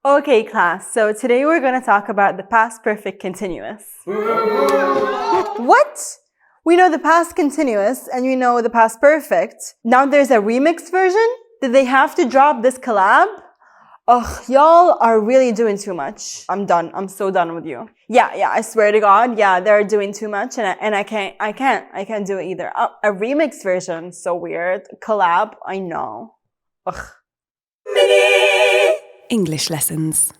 Okay, class, so today we're going to talk about the past perfect continuous. What? We know the past continuous and we know the past perfect. Now there's a remix version? Did they have to drop this collab? Ugh, y'all are really doing too much. I'm done. I'm so done with you. Yeah, I swear to God. Yeah, they're doing too much and I can't do it either. A remix version, so weird. Collab, I know. Ugh. English lessons.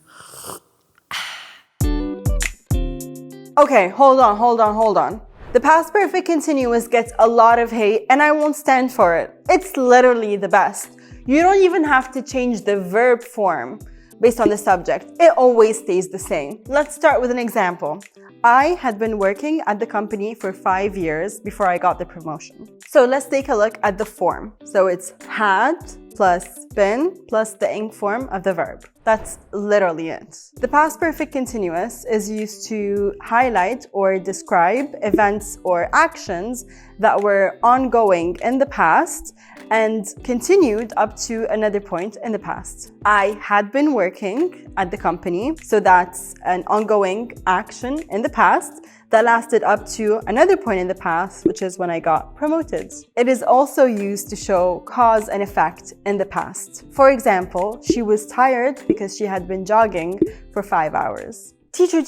Okay, hold on. The past perfect continuous gets a lot of hate and I won't stand for it. It's literally the best. You don't even have to change the verb form based on the subject. It always stays the same. Let's start with an example. I had been working at the company for 5 years before I got the promotion. So let's take a look at the form. So it's had plus been plus the ing form of the verb. That's literally it. The past perfect continuous is used to highlight or describe events or actions that were ongoing in the past and continued up to another point in the past. I had been working at the company, so that's an ongoing action in the past that lasted up to another point in the past, which is when I got promoted. It is also used to show cause and effect in the past. For example, she was tired because she had been jogging for 5 hours. Teacher.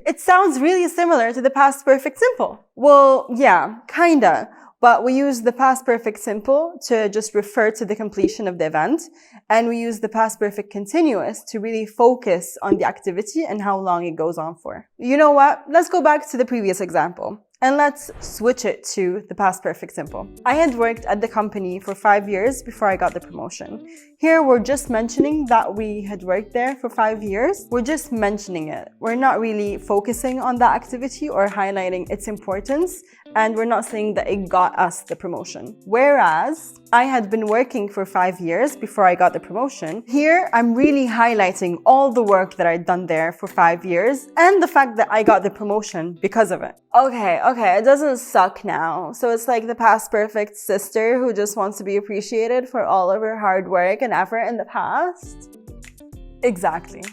It sounds really similar to the past perfect simple. Well, yeah, kinda. But we use the past perfect simple to just refer to the completion of the event. And we use the past perfect continuous to really focus on the activity and how long it goes on for. You know what? Let's go back to the previous example. And let's switch it to the past perfect simple. I had worked at the company for 5 years before I got the promotion. Here, we're just mentioning that we had worked there for 5 years. We're just mentioning it. We're not really focusing on that activity or highlighting its importance. And we're not saying that it got us the promotion. Whereas I had been working for 5 years before I got the promotion. Here, I'm really highlighting all the work that I'd done there for 5 years and the fact that I got the promotion because of it. Okay, it doesn't suck now. So it's like the past perfect sister who just wants to be appreciated for all of her hard work and effort in the past? Exactly.